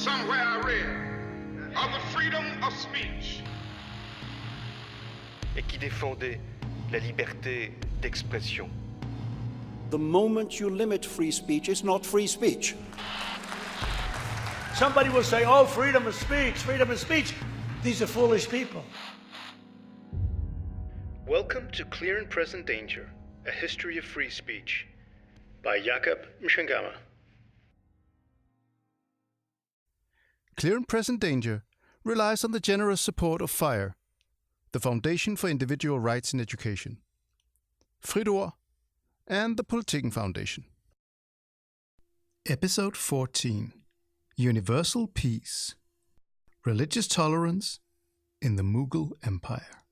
Somewhere I read of the freedom of speech. Et qui défendait la liberté d'expression. The moment you limit free speech, it's not free speech. Somebody will say, oh, freedom of speech, freedom of speech. These are foolish people. Welcome to Clear and Present Danger, A History of Free Speech, by Jakob Mshangama. Clear and Present Danger relies on the generous support of FIRE, the Foundation for Individual Rights in Education, Frit Ord, and the Politiken Foundation. Episode 14. Universal Peace. Religious Tolerance in the Mughal Empire.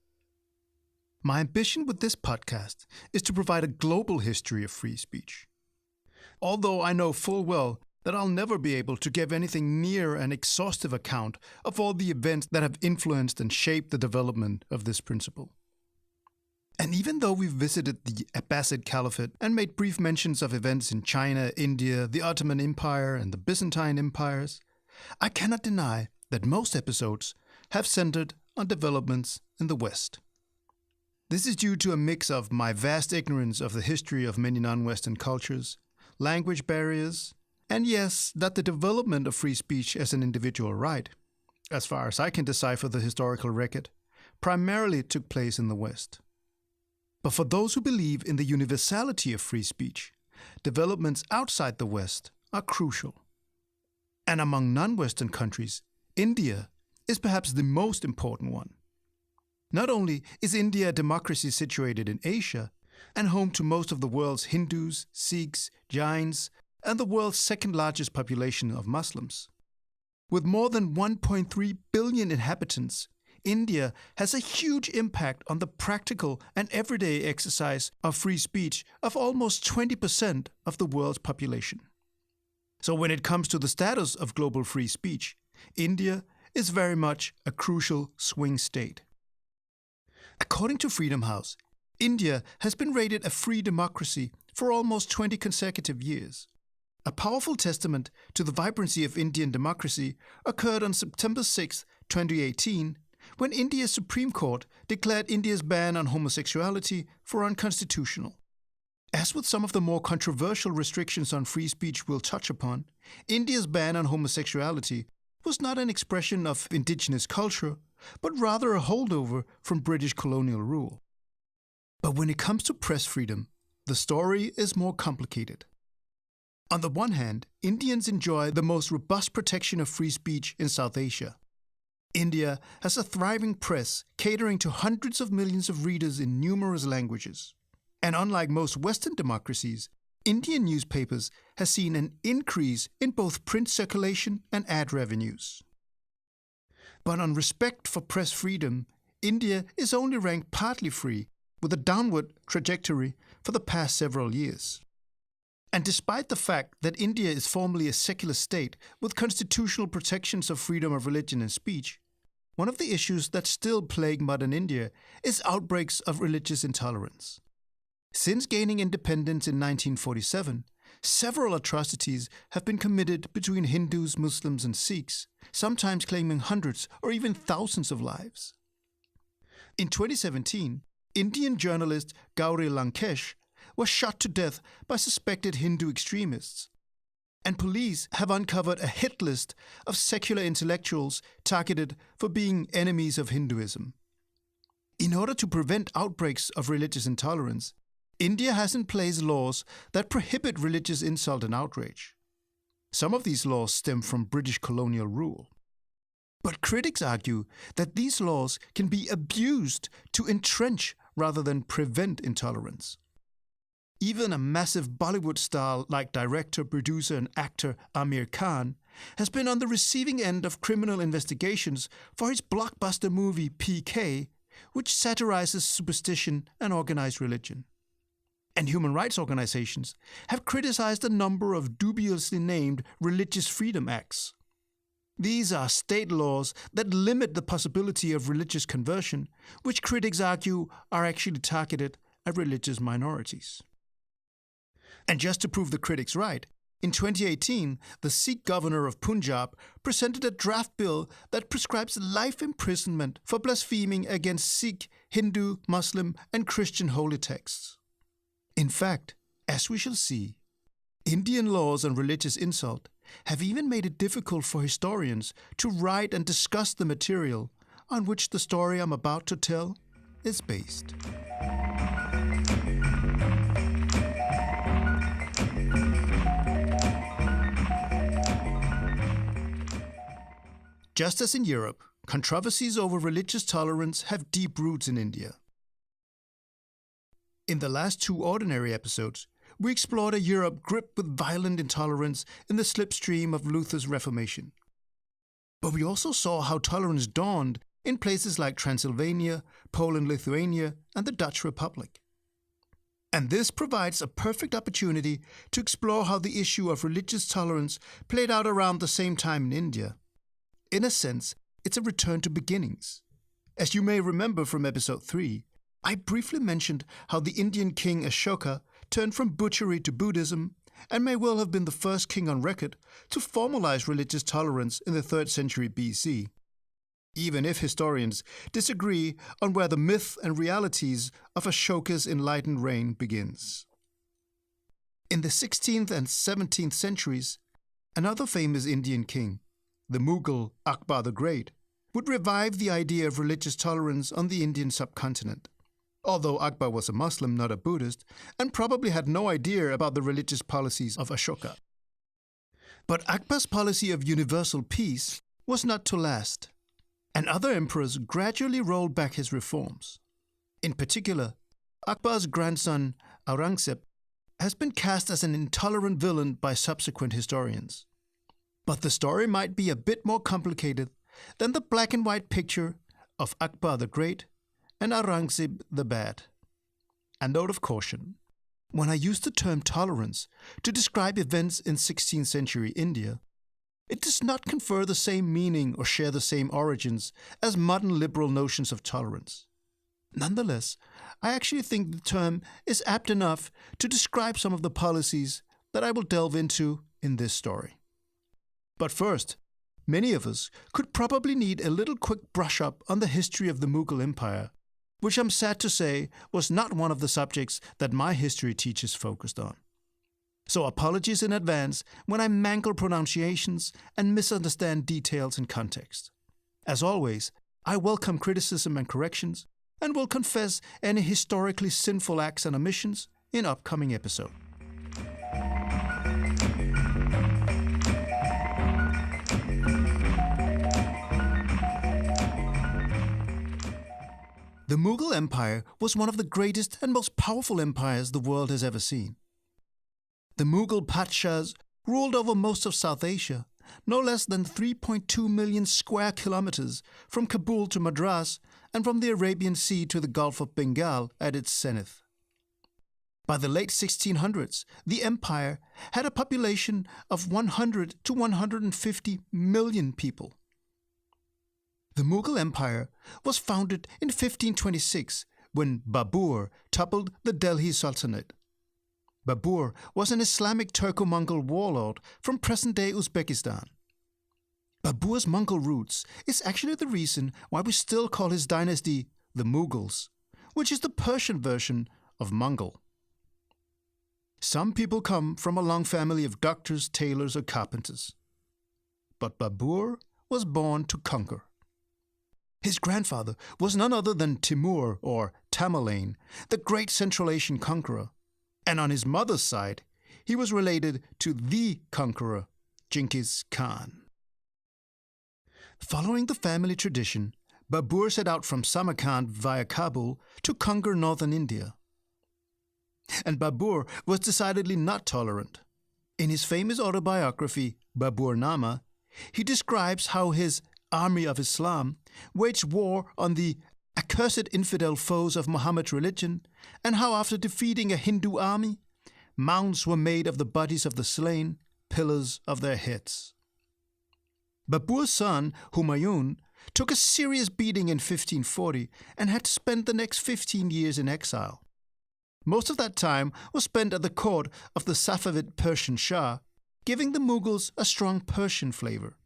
My ambition with this podcast is to provide a global history of free speech. Although I know full well that I'll never be able to give anything near an exhaustive account of all the events that have influenced and shaped the development of this principle. And even though we've visited the Abbasid Caliphate and made brief mentions of events in China, India, the Ottoman Empire, and the Byzantine empires, I cannot deny that most episodes have centered on developments in the West. This is due to a mix of my vast ignorance of the history of many non-Western cultures, language barriers, and yes, that the development of free speech as an individual right, as far as I can decipher the historical record, primarily took place in the West. But for those who believe in the universality of free speech, developments outside the West are crucial. And among non-Western countries, India is perhaps the most important one. Not only is India a democracy situated in Asia and home to most of the world's Hindus, Sikhs, Jains, and the world's second largest population of Muslims. With more than 1.3 billion inhabitants, India has a huge impact on the practical and everyday exercise of free speech of almost 20% of the world's population. So when it comes to the status of global free speech, India is very much a crucial swing state. According to Freedom House, India has been rated a free democracy for almost 20 consecutive years. A powerful testament to the vibrancy of Indian democracy occurred on September 6, 2018, when India's Supreme Court declared India's ban on homosexuality for unconstitutional. As with some of the more controversial restrictions on free speech we'll touch upon, India's ban on homosexuality was not an expression of indigenous culture, but rather a holdover from British colonial rule. But when it comes to press freedom, the story is more complicated. On the one hand, Indians enjoy the most robust protection of free speech in South Asia. India has a thriving press catering to hundreds of millions of readers in numerous languages. And unlike most Western democracies, Indian newspapers have seen an increase in both print circulation and ad revenues. But on respect for press freedom, India is only ranked partly free, with a downward trajectory for the past several years. And despite the fact that India is formally a secular state with constitutional protections of freedom of religion and speech, one of the issues that still plague modern India is outbreaks of religious intolerance. Since gaining independence in 1947, several atrocities have been committed between Hindus, Muslims, and Sikhs, sometimes claiming hundreds or even thousands of lives. In 2017, Indian journalist Gauri Lankesh was shot to death by suspected Hindu extremists, and police have uncovered a hit list of secular intellectuals targeted for being enemies of Hinduism. In order to prevent outbreaks of religious intolerance, India has in place laws that prohibit religious insult and outrage. Some of these laws stem from British colonial rule. But critics argue that these laws can be abused to entrench rather than prevent intolerance. Even a massive Bollywood star like director, producer, and actor Amir Khan has been on the receiving end of criminal investigations for his blockbuster movie PK, which satirizes superstition and organized religion. And human rights organizations have criticized a number of dubiously named religious freedom acts. These are state laws that limit the possibility of religious conversion, which critics argue are actually targeted at religious minorities. And just to prove the critics right, In 2018, the Sikh governor of Punjab presented a draft bill that prescribes life imprisonment for blaspheming against Sikh, Hindu, Muslim, and Christian holy texts. In fact, as we shall see, Indian laws on religious insult have even made it difficult for historians to write and discuss the material on which the story I'm about to tell is based. Just as in Europe, controversies over religious tolerance have deep roots in India. In the last 2 ordinary episodes, we explored a Europe gripped with violent intolerance in the slipstream of Luther's Reformation. But we also saw how tolerance dawned in places like Transylvania, Poland, Lithuania, and the Dutch Republic. And this provides a perfect opportunity to explore how the issue of religious tolerance played out around the same time in India. In a sense, it's a return to beginnings. As you may remember from episode 3, I briefly mentioned how the Indian king Ashoka turned from butchery to Buddhism and may well have been the first king on record to formalize religious tolerance in the 3rd century BC. Even if historians disagree on where the myth and realities of Ashoka's enlightened reign begins. In the 16th and 17th centuries, another famous Indian king, the Mughal Akbar the Great, would revive the idea of religious tolerance on the Indian subcontinent. Although Akbar was a Muslim, not a Buddhist, and probably had no idea about the religious policies of Ashoka. But Akbar's policy of universal peace was not to last, and other emperors gradually rolled back his reforms. In particular, Akbar's grandson Aurangzeb has been cast as an intolerant villain by subsequent historians. But the story might be a bit more complicated than the black and white picture of Akbar the Great and Aurangzeb the Bad. A note of caution: when I use the term tolerance to describe events in 16th century India, it does not confer the same meaning or share the same origins as modern liberal notions of tolerance. Nonetheless, I actually think the term is apt enough to describe some of the policies that I will delve into in this story. But first, many of us could probably need a little quick brush up on the history of the Mughal Empire, which I'm sad to say was not one of the subjects that my history teachers focused on. So apologies in advance when I mangle pronunciations and misunderstand details and context. As always, I welcome criticism and corrections, and will confess any historically sinful acts and omissions in upcoming episodes. The Mughal Empire was one of the greatest and most powerful empires the world has ever seen. The Mughal Padshahs ruled over most of South Asia, no less than 3.2 million square kilometers from Kabul to Madras and from the Arabian Sea to the Gulf of Bengal at its zenith. By the late 1600s, the empire had a population of 100 to 150 million people. The Mughal Empire was founded in 1526 when Babur toppled the Delhi Sultanate. Babur was an Islamic Turco-Mongol warlord from present-day Uzbekistan. Babur's Mongol roots is actually the reason why we still call his dynasty the Mughals, which is the Persian version of Mongol. Some people come from a long family of doctors, tailors, or carpenters. But Babur was born to conquer. His grandfather was none other than Timur, or Tamerlane, the great Central Asian conqueror, and on his mother's side, he was related to the conqueror, Genghis Khan. Following the family tradition, Babur set out from Samarkand via Kabul to conquer northern India. And Babur was decidedly not tolerant. In his famous autobiography, Baburnama, he describes how his army of Islam waged war on the accursed infidel foes of Muhammad's religion, and how after defeating a Hindu army, mounds were made of the bodies of the slain, pillars of their heads. Babur's son, Humayun, took a serious beating in 1540 and had to spend the next 15 years in exile. Most of that time was spent at the court of the Safavid Persian Shah, giving the Mughals a strong Persian flavor.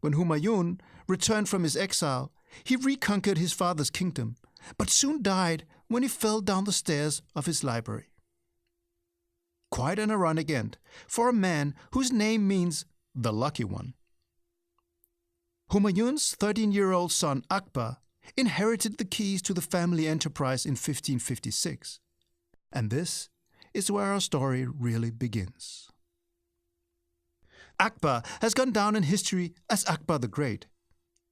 When Humayun returned from his exile, he reconquered his father's kingdom, but soon died when he fell down the stairs of his library. Quite an ironic end for a man whose name means the lucky one. Humayun's 13-year-old son Akbar inherited the keys to the family enterprise in 1556. And this is where our story really begins. Akbar has gone down in history as Akbar the Great.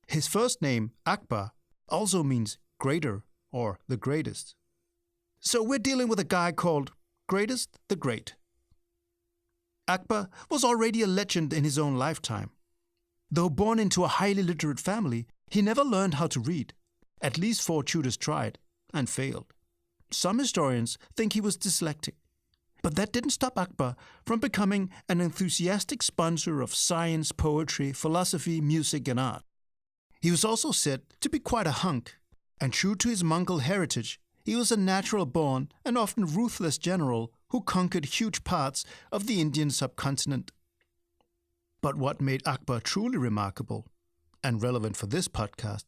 His first name, Akbar, also means greater or the greatest. So we're dealing with a guy called Greatest the Great. Akbar was already a legend in his own lifetime. Though born into a highly literate family, he never learned how to read. At least 4 tutors tried and failed. Some historians think he was dyslexic. But that didn't stop Akbar from becoming an enthusiastic sponsor of science, poetry, philosophy, music, and art. He was also said to be quite a hunk, and true to his Mughal heritage, he was a natural-born and often ruthless general who conquered huge parts of the Indian subcontinent. But what made Akbar truly remarkable, and relevant for this podcast,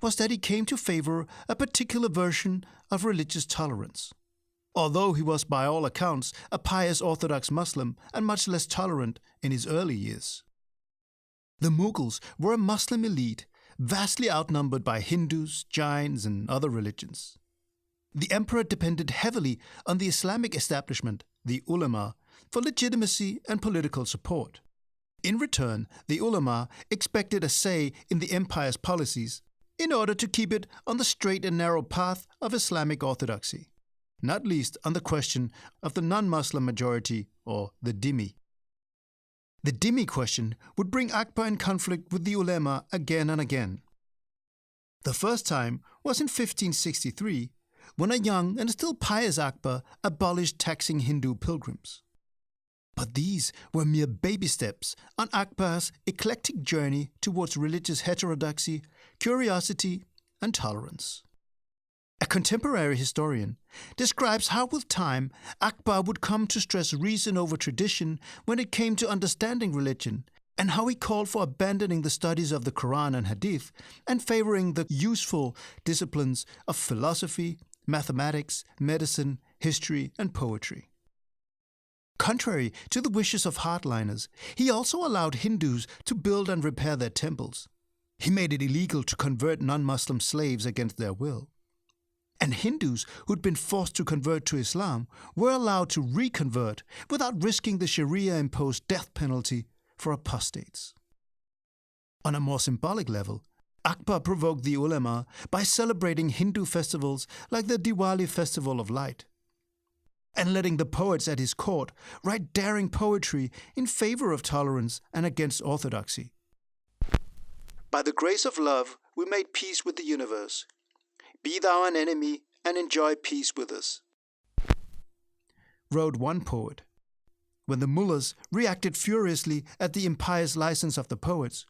was that he came to favor a particular version of religious tolerance. Although he was by all accounts a pious Orthodox Muslim and much less tolerant in his early years. The Mughals were a Muslim elite, vastly outnumbered by Hindus, Jains, and other religions. The emperor depended heavily on the Islamic establishment, the ulama, for legitimacy and political support. In return, the ulama expected a say in the empire's policies in order to keep it on the straight and narrow path of Islamic orthodoxy, not least on the question of the non-Muslim majority, or the dhimmi. The dhimmi question would bring Akbar in conflict with the ulema again and again. The first time was in 1563, when a young and still pious Akbar abolished taxing Hindu pilgrims. But these were mere baby steps on Akbar's eclectic journey towards religious heterodoxy, curiosity, and tolerance. A contemporary historian describes how with time Akbar would come to stress reason over tradition when it came to understanding religion, and how he called for abandoning the studies of the Quran and Hadith and favoring the useful disciplines of philosophy, mathematics, medicine, history, and poetry. Contrary to the wishes of hardliners, he also allowed Hindus to build and repair their temples. He made it illegal to convert non-Muslim slaves against their will. And Hindus who'd been forced to convert to Islam were allowed to reconvert without risking the Sharia-imposed death penalty for apostates. On a more symbolic level, Akbar provoked the ulama by celebrating Hindu festivals like the Diwali Festival of Light, and letting the poets at his court write daring poetry in favor of tolerance and against orthodoxy. By the grace of love, we made peace with the universe. Be thou an enemy and enjoy peace with us, wrote one poet. When the mullahs reacted furiously at the impious license of the poets,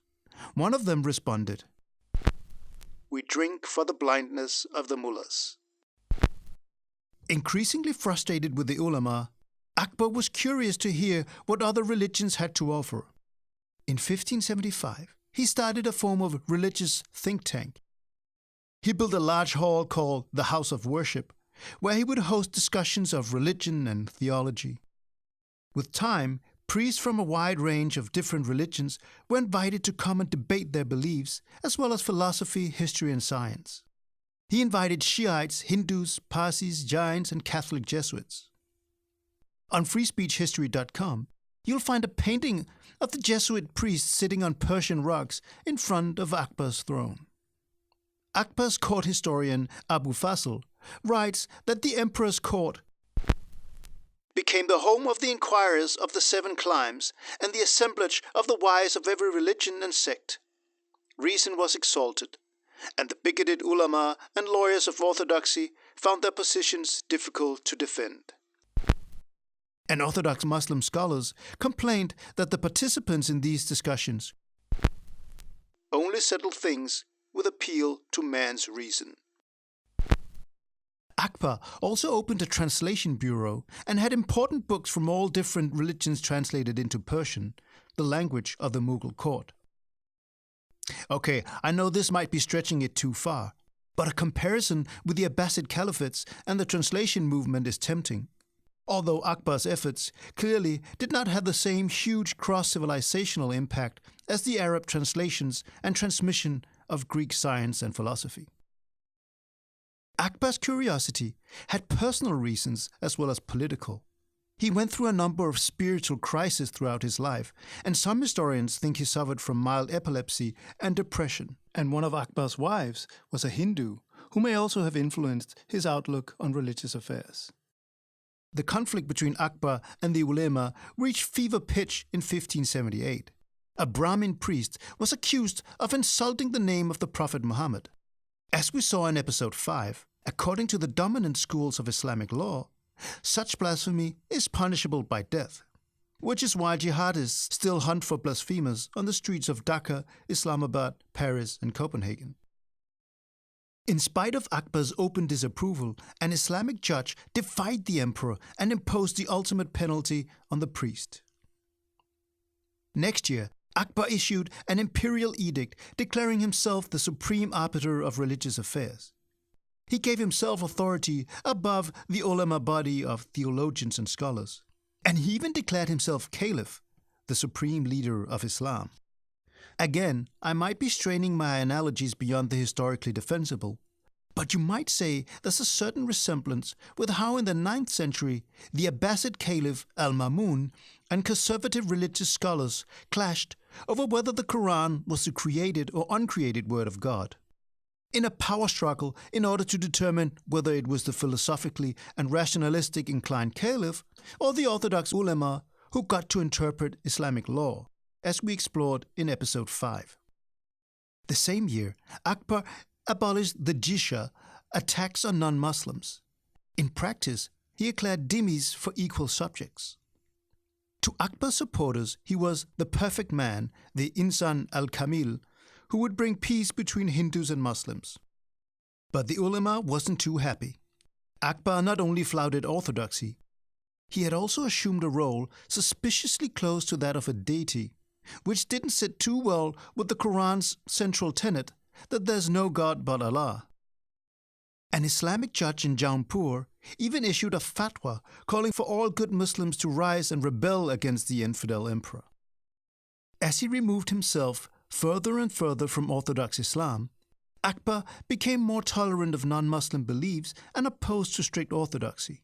one of them responded, "We drink for the blindness of the mullahs." Increasingly frustrated with the ulama, Akbar was curious to hear what other religions had to offer. In 1575, he started a form of religious think tank. He built a large hall called the House of Worship, where he would host discussions of religion and theology. With time, priests from a wide range of different religions were invited to come and debate their beliefs, as well as philosophy, history, and science. He invited Shiites, Hindus, Parsis, Jains, and Catholic Jesuits. On freespeechhistory.com, you'll find a painting of the Jesuit priest sitting on Persian rugs in front of Akbar's throne. Akbar's court historian Abu Fasl writes that the emperor's court became the home of the inquirers of the 7 climes and the assemblage of the wise of every religion and sect. Reason was exalted, and the bigoted ulama and lawyers of orthodoxy found their positions difficult to defend. And Orthodox Muslim scholars complained that the participants in these discussions only settled things with appeal to man's reason. Akbar also opened a translation bureau and had important books from all different religions translated into Persian, the language of the Mughal court. Okay, I know this might be stretching it too far, but a comparison with the Abbasid caliphates and the translation movement is tempting. Although Akbar's efforts clearly did not have the same huge cross-civilizational impact as the Arab translations and transmission of Greek science and philosophy. Akbar's curiosity had personal reasons as well as political. He went through a number of spiritual crises throughout his life, and some historians think he suffered from mild epilepsy and depression. And one of Akbar's wives was a Hindu, who may also have influenced his outlook on religious affairs. The conflict between Akbar and the ulema reached fever pitch in 1578. A Brahmin priest was accused of insulting the name of the Prophet Muhammad. As we saw in episode 5, according to the dominant schools of Islamic law, such blasphemy is punishable by death, which is why jihadists still hunt for blasphemers on the streets of Dhaka, Islamabad, Paris, and Copenhagen. In spite of Akbar's open disapproval, an Islamic judge defied the emperor and imposed the ultimate penalty on the priest. Next year, Akbar issued an imperial edict declaring himself the supreme arbiter of religious affairs. He gave himself authority above the ulema body of theologians and scholars, and he even declared himself caliph, the supreme leader of Islam. Again, I might be straining my analogies beyond the historically defensible, but you might say there's a certain resemblance with how in the 9th century the Abbasid caliph al-Ma'mun and conservative religious scholars clashed over whether the Quran was the created or uncreated word of God. In a power struggle in order to determine whether it was the philosophically and rationalistic inclined caliph or the orthodox ulema who got to interpret Islamic law, as we explored in episode 5. The same year, Akbar abolished the jizya, a tax on non-Muslims. In practice, he declared dhimmis for equal subjects. To Akbar's supporters, he was the perfect man, the insan al-kamil, who would bring peace between Hindus and Muslims. But the ulema wasn't too happy. Akbar not only flouted orthodoxy, he had also assumed a role suspiciously close to that of a deity, which didn't sit too well with the Quran's central tenet that there's no God but Allah. An Islamic judge in Jaunpur even issued a fatwa calling for all good Muslims to rise and rebel against the infidel emperor. As he removed himself further and further from Orthodox Islam, Akbar became more tolerant of non-Muslim beliefs and opposed to strict orthodoxy.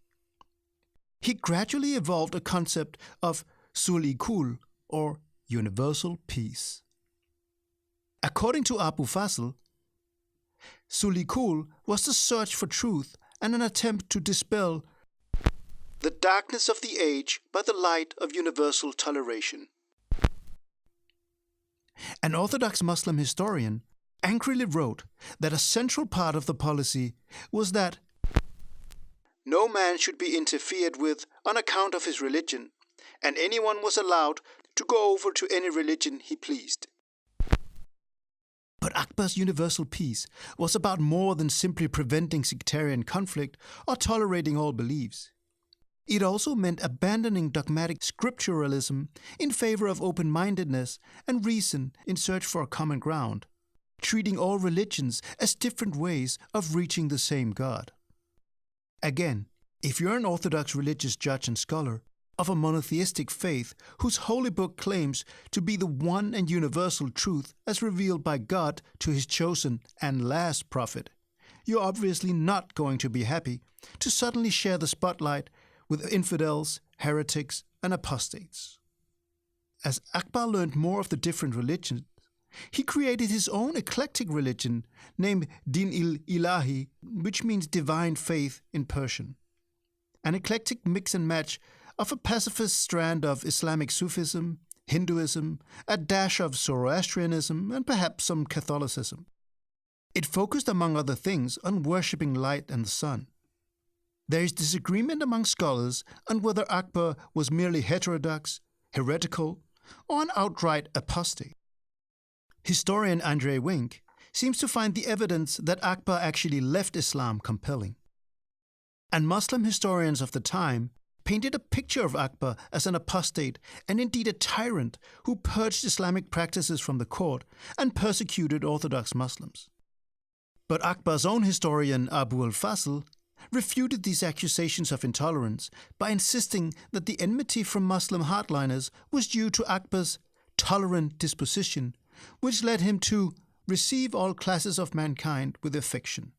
He gradually evolved a concept of sul-i-kul, or universal peace. According to Abu Fasl, sul-i-kul was the search for truth and an attempt to dispel the darkness of the age by the light of universal toleration. An Orthodox Muslim historian angrily wrote that a central part of the policy was that no man should be interfered with on account of his religion, and anyone was allowed to go over to any religion he pleased. But Akbar's universal peace was about more than simply preventing sectarian conflict or tolerating all beliefs. It also meant abandoning dogmatic scripturalism in favor of open-mindedness and reason in search for a common ground, treating all religions as different ways of reaching the same God. Again, if you're an Orthodox religious judge and scholar of a monotheistic faith whose holy book claims to be the one and universal truth as revealed by God to his chosen and last prophet, you're obviously not going to be happy to suddenly share the spotlight with infidels, heretics, and apostates. As Akbar learned more of the different religions, he created his own eclectic religion named Din-il-Ilahi, which means divine faith in Persian. An eclectic mix and match of a pacifist strand of Islamic Sufism, Hinduism, a dash of Zoroastrianism, and perhaps some Catholicism. It focused, among other things, on worshipping light and the sun. There is disagreement among scholars on whether Akbar was merely heterodox, heretical, or an outright apostate. Historian Andre Wink seems to find the evidence that Akbar actually left Islam compelling. and Muslim historians of the time painted a picture of Akbar as an apostate and indeed a tyrant who purged Islamic practices from the court and persecuted Orthodox Muslims. But Akbar's own historian Abu al-Fasl refuted these accusations of intolerance by insisting that the enmity from Muslim hardliners was due to Akbar's tolerant disposition, which led him to receive all classes of mankind with affection.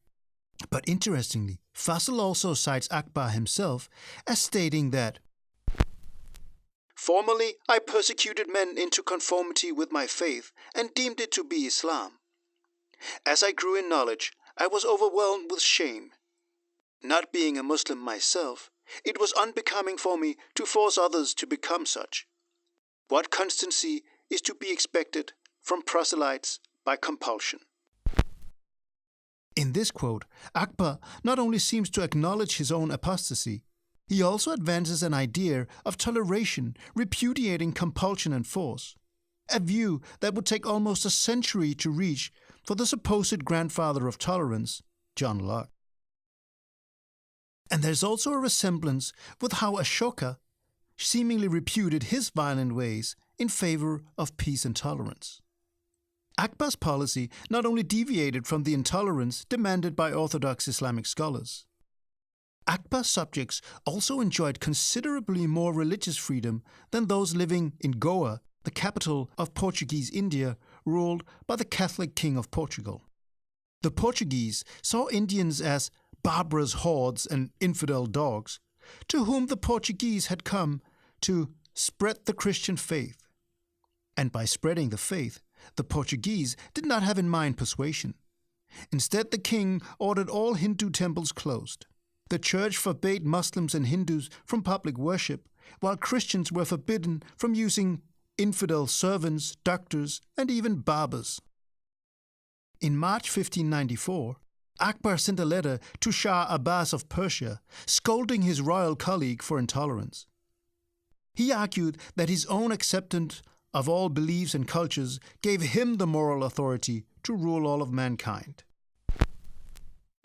But interestingly, Fasl also cites Akbar himself as stating that, "Formerly I persecuted men into conformity with my faith and deemed it to be Islam. As I grew in knowledge, I was overwhelmed with shame. Not being a Muslim myself, it was unbecoming for me to force others to become such. What constancy is to be expected from proselytes by compulsion?" In this quote, Akbar not only seems to acknowledge his own apostasy, he also advances an idea of toleration, repudiating compulsion and force, a view that would take almost a century to reach for the supposed grandfather of tolerance, John Locke. And there's also a resemblance with how Ashoka seemingly repudiated his violent ways in favor of peace and tolerance. Akbar's policy not only deviated from the intolerance demanded by Orthodox Islamic scholars. Akbar's subjects also enjoyed considerably more religious freedom than those living in Goa, the capital of Portuguese India, ruled by the Catholic King of Portugal. The Portuguese saw Indians as barbarous hordes and infidel dogs, to whom the Portuguese had come to spread the Christian faith. And by spreading the faith, the Portuguese did not have in mind persuasion. Instead, the king ordered all Hindu temples closed. The church forbade Muslims and Hindus from public worship, while Christians were forbidden from using infidel servants, doctors, and even barbers. In March 1594, Akbar sent a letter to Shah Abbas of Persia, scolding his royal colleague for intolerance. He argued that his own acceptance of all beliefs and cultures gave him the moral authority to rule all of mankind.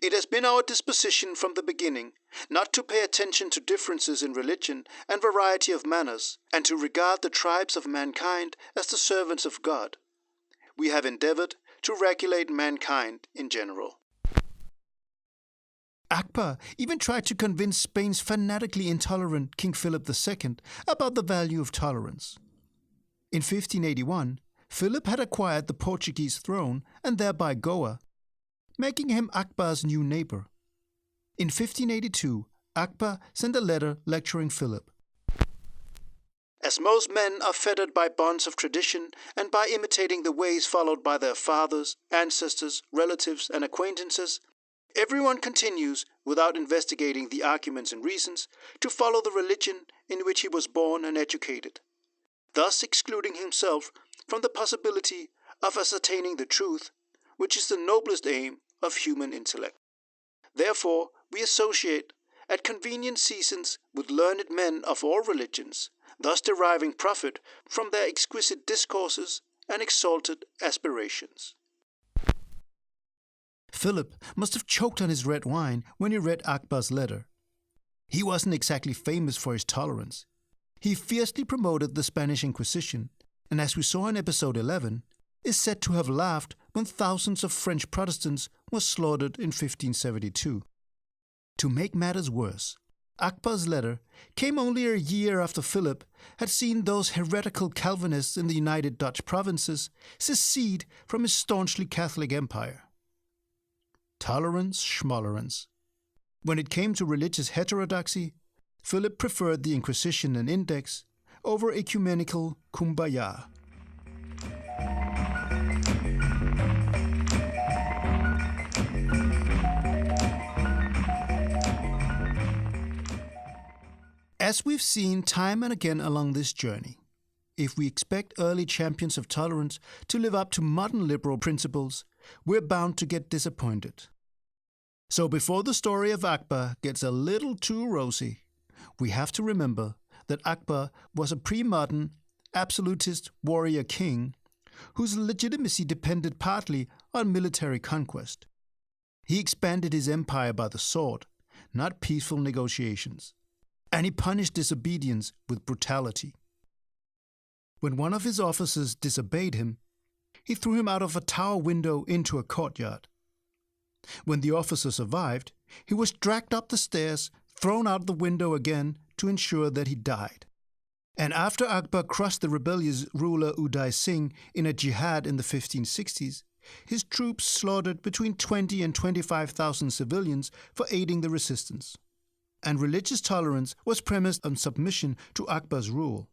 "It has been our disposition from the beginning not to pay attention to differences in religion and variety of manners, and to regard the tribes of mankind as the servants of God. We have endeavored to regulate mankind in general." Akbar even tried to convince Spain's fanatically intolerant King Philip II about the value of tolerance. In 1581, Philip had acquired the Portuguese throne and thereby Goa, making him Akbar's new neighbor. In 1582, Akbar sent a letter lecturing Philip. "As most men are fettered by bonds of tradition and by imitating the ways followed by their fathers, ancestors, relatives, and acquaintances, everyone continues, without investigating the arguments and reasons, to follow the religion in which he was born and educated, thus excluding himself from the possibility of ascertaining the truth, which is the noblest aim of human intellect. Therefore, we associate at convenient seasons with learned men of all religions, thus deriving profit from their exquisite discourses and exalted aspirations." Philip must have choked on his red wine when he read Akbar's letter. He wasn't exactly famous for his tolerance. He fiercely promoted the Spanish Inquisition, and as we saw in episode 11, is said to have laughed when thousands of French Protestants were slaughtered in 1572. To make matters worse, Akbar's letter came only a year after Philip had seen those heretical Calvinists in the United Dutch provinces secede from his staunchly Catholic empire. Tolerance, schmolerance. When it came to religious heterodoxy, Philip preferred the Inquisition and Index over ecumenical kumbaya. As we've seen time and again along this journey, if we expect early champions of tolerance to live up to modern liberal principles, we're bound to get disappointed. So before the story of Akbar gets a little too rosy, we have to remember that Akbar was a pre-modern, absolutist warrior king whose legitimacy depended partly on military conquest. He expanded his empire by the sword, not peaceful negotiations. And he punished disobedience with brutality. When one of his officers disobeyed him, he threw him out of a tower window into a courtyard. When the officer survived, he was dragged up the stairs, thrown out the window again to ensure that he died. And after Akbar crushed the rebellious ruler Uday Singh in a jihad in the 1560s, his troops slaughtered between 20 and 25,000 civilians for aiding the resistance. And religious tolerance was premised on submission to Akbar's rule.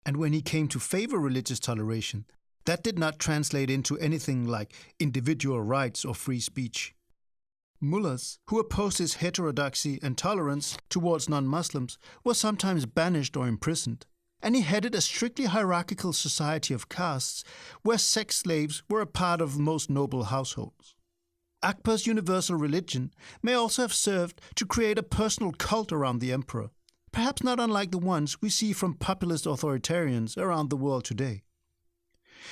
And when he came to favor religious toleration, that did not translate into anything like individual rights or free speech. Mullahs, who opposed his heterodoxy and tolerance towards non-Muslims, were sometimes banished or imprisoned, and he headed a strictly hierarchical society of castes where sex slaves were a part of most noble households. Akbar's universal religion may also have served to create a personal cult around the emperor, perhaps not unlike the ones we see from populist authoritarians around the world today.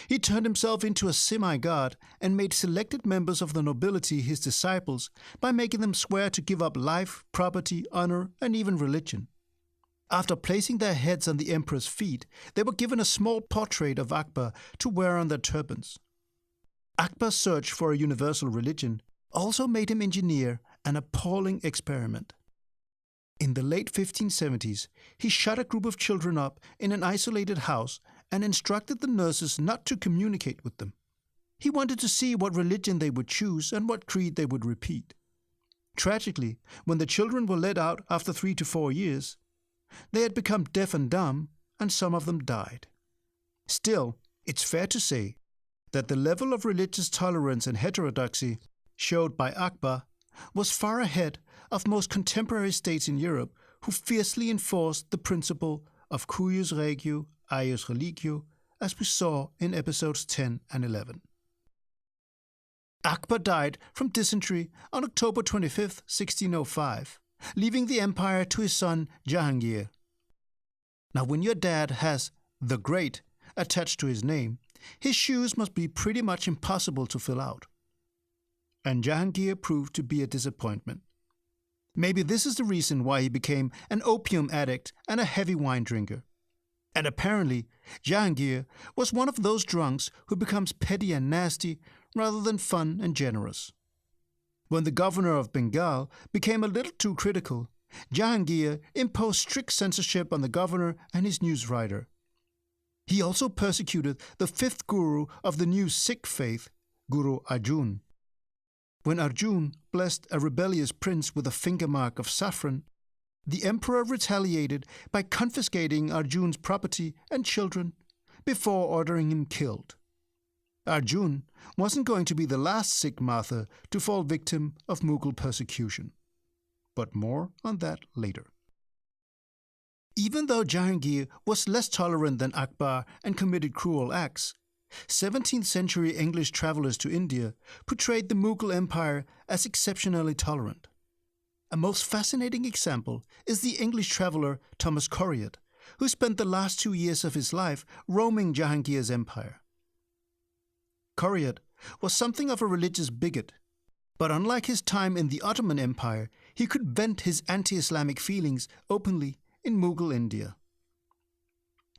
He turned himself into a semi-god and made selected members of the nobility his disciples by making them swear to give up life, property, honor, and even religion. After placing their heads on the emperor's feet, they were given a small portrait of Akbar to wear on their turbans. Akbar's search for a universal religion also made him engineer an appalling experiment. In the late 1570s, he shut a group of children up in an isolated house and instructed the nurses not to communicate with them. He wanted to see what religion they would choose and what creed they would repeat. Tragically, when the children were let out after 3 to 4 years, they had become deaf and dumb, and some of them died. Still, it's fair to say that the level of religious tolerance and heterodoxy showed by Akbar was far ahead of most contemporary states in Europe who fiercely enforced the principle of cuius regio, eius religio, as we saw in episodes 10 and 11. Akbar died from dysentery on October 25, 1605, leaving the empire to his son Jahangir. Now, when your dad has the Great attached to his name, his shoes must be pretty much impossible to fill out. And Jahangir proved to be a disappointment. Maybe this is the reason why he became an opium addict and a heavy wine drinker. And apparently, Jahangir was one of those drunks who becomes petty and nasty rather than fun and generous. When the governor of Bengal became a little too critical, Jahangir imposed strict censorship on the governor and his newswriter. He also persecuted the fifth guru of the new Sikh faith, Guru Arjun. When Arjun blessed a rebellious prince with a finger mark of saffron, the emperor retaliated by confiscating Arjun's property and children before ordering him killed. Arjun wasn't going to be the last Sikh martyr to fall victim of Mughal persecution. But more on that later. Even though Jahangir was less tolerant than Akbar and committed cruel acts, 17th century English travelers to India portrayed the Mughal Empire as exceptionally tolerant. A most fascinating example is the English traveler Thomas Coryat, who spent the last 2 years of his life roaming Jahangir's empire. Coryat was something of a religious bigot, but unlike his time in the Ottoman Empire, he could vent his anti-Islamic feelings openly in Mughal India.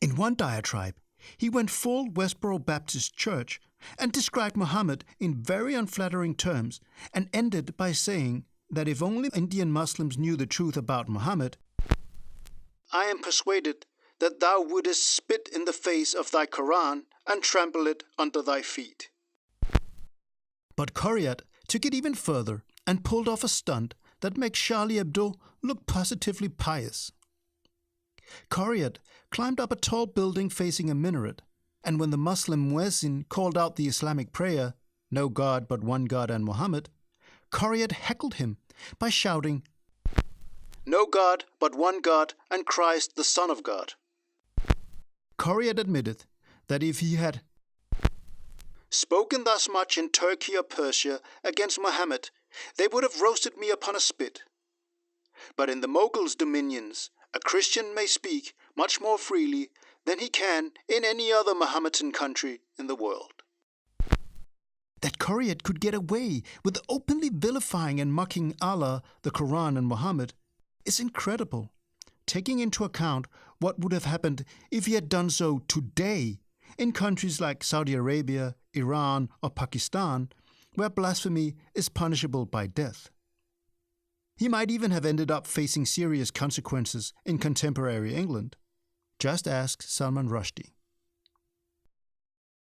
In one diatribe, he went full Westboro Baptist Church and described Muhammad in very unflattering terms and ended by saying that if only Indian Muslims knew the truth about Muhammad, I am persuaded that thou wouldest spit in the face of thy Quran and trample it under thy feet. But Coryat took it even further and pulled off a stunt that makes Charlie Hebdo look positively pious. Coryat climbed up a tall building facing a minaret, and when the Muslim muezzin called out the Islamic prayer, "No God but one God and Muhammad," Coryat heckled him by shouting, "No God but one God and Christ the Son of God." Coryat admitted that if he had spoken thus much in Turkey or Persia against Muhammad, they would have roasted me upon a spit. But in the Mogul's dominions, a Christian may speak much more freely than he can in any other Mohammedan country in the world. That Khurriyat could get away with openly vilifying and mocking Allah, the Quran, and Muhammad is incredible, taking into account what would have happened if he had done so today in countries like Saudi Arabia, Iran, or Pakistan, where blasphemy is punishable by death. He might even have ended up facing serious consequences in contemporary England. Just ask Salman Rushdie.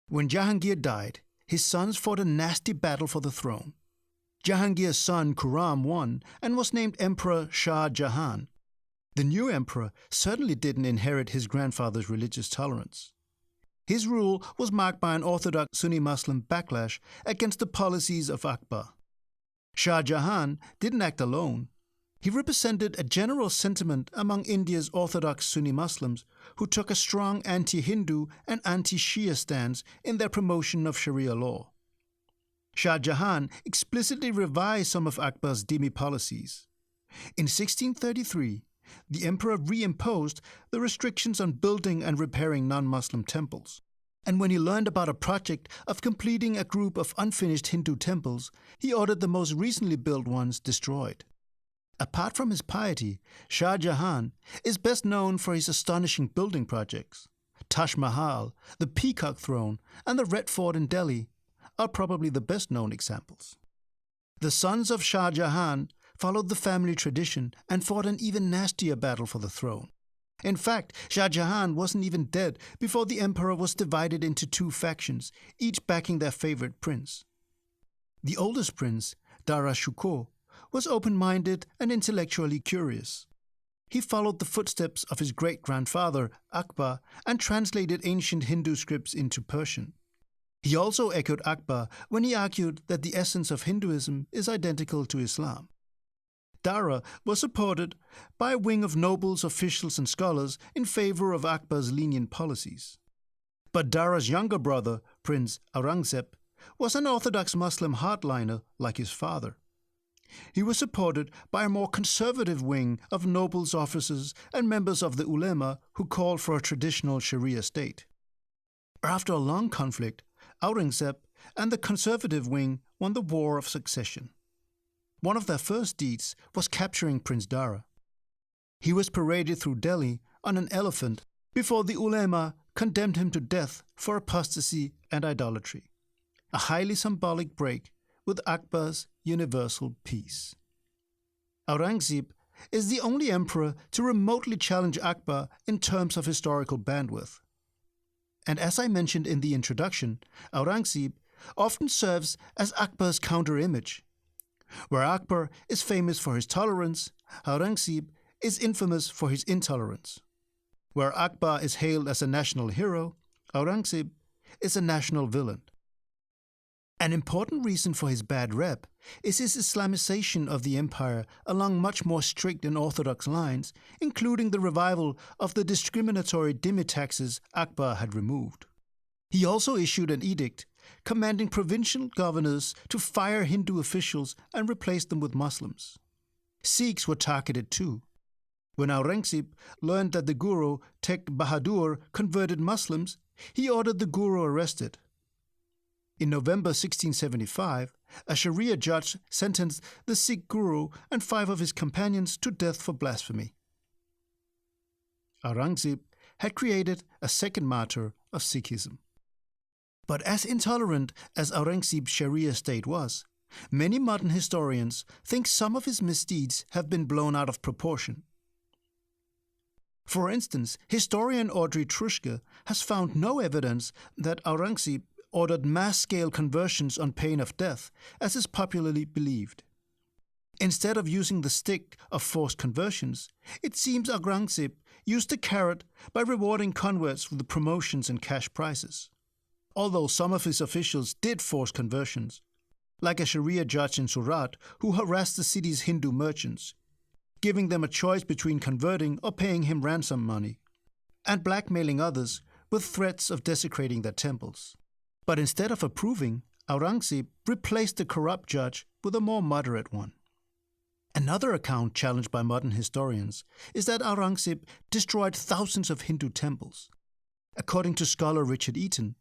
When Jahangir died, his sons fought a nasty battle for the throne. Jahangir's son Khurram won and was named Emperor Shah Jahan. The new emperor certainly didn't inherit his grandfather's religious tolerance. His rule was marked by an orthodox Sunni Muslim backlash against the policies of Akbar. Shah Jahan didn't act alone. He represented a general sentiment among India's orthodox Sunni Muslims who took a strong anti-Hindu and anti-Shia stance in their promotion of Sharia law. Shah Jahan explicitly revised some of Akbar's dhimmi policies. In 1633, the emperor reimposed the restrictions on building and repairing non-Muslim temples. And when he learned about a project of completing a group of unfinished Hindu temples, he ordered the most recently built ones destroyed. Apart from his piety, Shah Jahan is best known for his astonishing building projects. Taj Mahal, the Peacock Throne, and the Red Fort in Delhi are probably the best known examples. The sons of Shah Jahan followed the family tradition and fought an even nastier battle for the throne. In fact, Shah Jahan wasn't even dead before the emperor was divided into two factions, each backing their favorite prince. The oldest prince, Dara Shikoh, was open-minded and intellectually curious. He followed the footsteps of his great-grandfather, Akbar, and translated ancient Hindu scripts into Persian. He also echoed Akbar when he argued that the essence of Hinduism is identical to Islam. Dara was supported by a wing of nobles, officials, and scholars in favor of Akbar's lenient policies. But Dara's younger brother, Prince Aurangzeb, was an orthodox Muslim hardliner like his father. He was supported by a more conservative wing of nobles, officers, and members of the ulema who called for a traditional Sharia state. After a long conflict, Aurangzeb and the conservative wing won the War of Succession. One of their first deeds was capturing Prince Dara. He was paraded through Delhi on an elephant before the ulema condemned him to death for apostasy and idolatry, a highly symbolic break with Akbar's universal peace. Aurangzeb is the only emperor to remotely challenge Akbar in terms of historical bandwidth. And as I mentioned in the introduction, Aurangzeb often serves as Akbar's counter-image. Where Akbar is famous for his tolerance, Aurangzeb is infamous for his intolerance. Where Akbar is hailed as a national hero, Aurangzeb is a national villain. An important reason for his bad rep is his Islamization of the empire along much more strict and orthodox lines, including the revival of the discriminatory dhimmi taxes Akbar had removed. He also issued an edict commanding provincial governors to fire Hindu officials and replace them with Muslims. Sikhs were targeted too. When Aurangzeb learned that the Guru Tegh Bahadur converted Muslims, he ordered the Guru arrested. In November 1675, a Sharia judge sentenced the Sikh Guru and 5 of his companions to death for blasphemy. Aurangzeb had created a second martyr of Sikhism. But as intolerant as Aurangzeb's Sharia state was, many modern historians think some of his misdeeds have been blown out of proportion. For instance, historian Audrey Truschke has found no evidence that Aurangzeb ordered mass-scale conversions on pain of death, as is popularly believed. Instead of using the stick of forced conversions, it seems Aurangzeb used the carrot by rewarding converts with promotions and cash prizes. Although some of his officials did force conversions, like a Sharia judge in Surat who harassed the city's Hindu merchants, giving them a choice between converting or paying him ransom money, and blackmailing others with threats of desecrating their temples. But instead of approving, Aurangzeb replaced the corrupt judge with a more moderate one. Another account challenged by modern historians is that Aurangzeb destroyed thousands of Hindu temples. According to scholar Richard Eaton,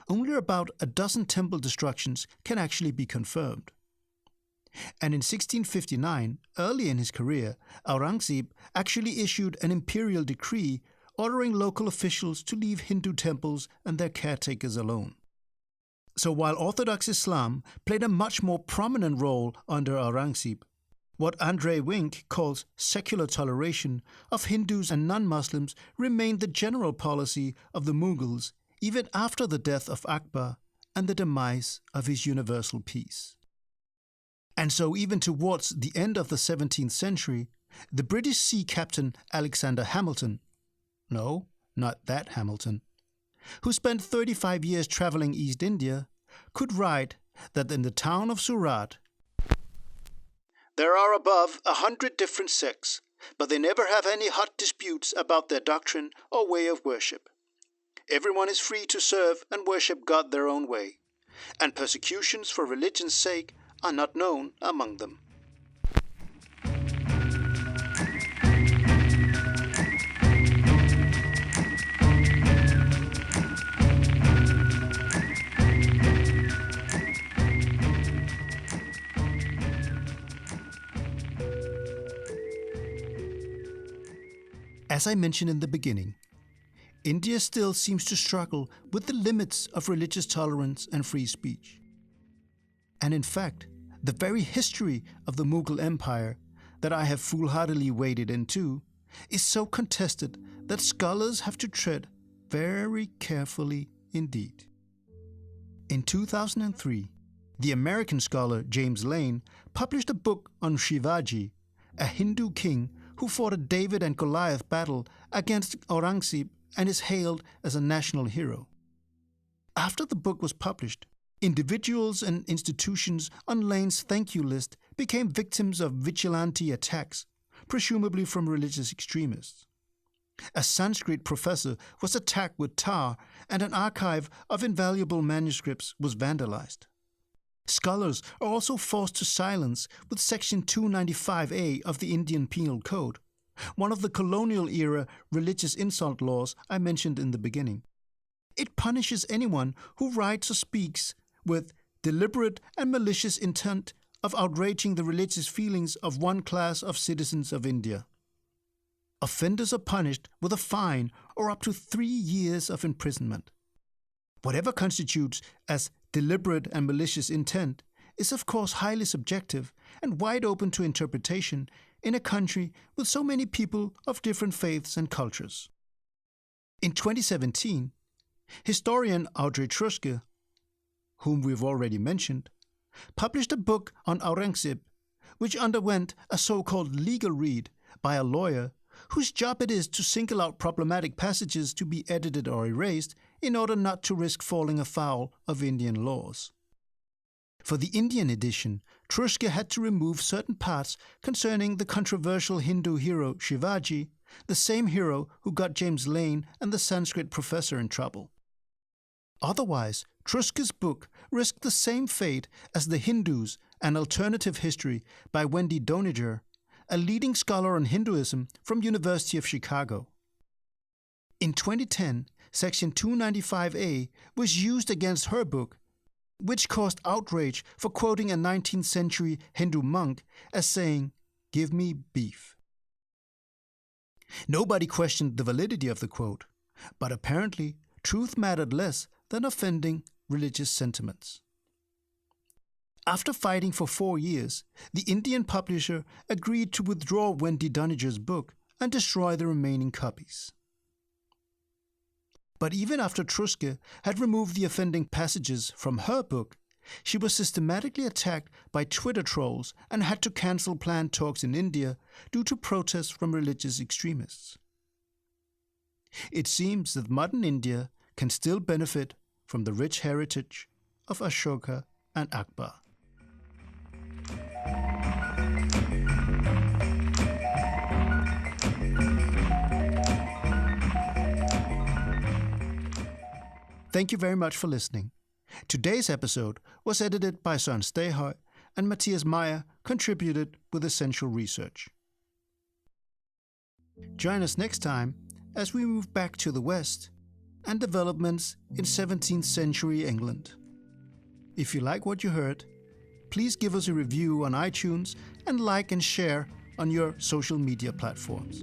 only about a dozen temple destructions can actually be confirmed. And in 1659, early in his career, Aurangzeb actually issued an imperial decree ordering local officials to leave Hindu temples and their caretakers alone. So while Orthodox Islam played a much more prominent role under Aurangzeb, what Andrei Wink calls secular toleration of Hindus and non-Muslims remained the general policy of the Mughals even after the death of Akbar and the demise of his universal peace. And so even towards the end of the 17th century, the British sea captain Alexander Hamilton, no, not that Hamilton, who spent 35 years traveling East India, could write that in the town of Surat, "There are above 100 different sects, but they never have any hot disputes about their doctrine or way of worship. Everyone is free to serve and worship God their own way, and persecutions for religion's sake are not known among them." As I mentioned in the beginning, India still seems to struggle with the limits of religious tolerance and free speech. And in fact, the very history of the Mughal Empire that I have foolhardily waded into is so contested that scholars have to tread very carefully indeed. In 2003, the American scholar James Lane published a book on Shivaji, a Hindu king who fought a David and Goliath battle against Aurangzeb and is hailed as a national hero. After the book was published, individuals and institutions on Lane's thank you list became victims of vigilante attacks, presumably from religious extremists. A Sanskrit professor was attacked with tar, and an archive of invaluable manuscripts was vandalized. Scholars are also forced to silence with Section 295A of the Indian Penal Code, one of the colonial-era religious insult laws I mentioned in the beginning. It punishes anyone who writes or speaks with deliberate and malicious intent of outraging the religious feelings of one class of citizens of India. Offenders are punished with a fine or up to 3 years of imprisonment. Whatever constitutes as deliberate and malicious intent is of course highly subjective and wide open to interpretation in a country with so many people of different faiths and cultures. In 2017, historian Audrey Truske, whom we've already mentioned, published a book on Aurangzeb, which underwent a so-called legal read by a lawyer whose job it is to single out problematic passages to be edited or erased in order not to risk falling afoul of Indian laws. For the Indian edition, Truske had to remove certain parts concerning the controversial Hindu hero Shivaji, the same hero who got James Lane and the Sanskrit professor in trouble. Otherwise, Truske's book risked the same fate as The Hindus, an Alternative History by Wendy Doniger, a leading scholar on Hinduism from University of Chicago. In 2010, Section 295A was used against her book, which caused outrage for quoting a 19th century Hindu monk as saying, "Give me beef." Nobody questioned the validity of the quote, but apparently truth mattered less than offending religious sentiments. After fighting for 4 years, the Indian publisher agreed to withdraw Wendy Doniger's book and destroy the remaining copies. But even after Truske had removed the offending passages from her book, she was systematically attacked by Twitter trolls and had to cancel planned talks in India due to protests from religious extremists. It seems that modern India can still benefit from the rich heritage of Ashoka and Akbar. Thank you very much for listening. Today's episode was edited by Søren Stahøj, and Matthias Meyer contributed with essential research. Join us next time as we move back to the West and developments in 17th century England. If you like what you heard, please give us a review on iTunes and like and share on your social media platforms.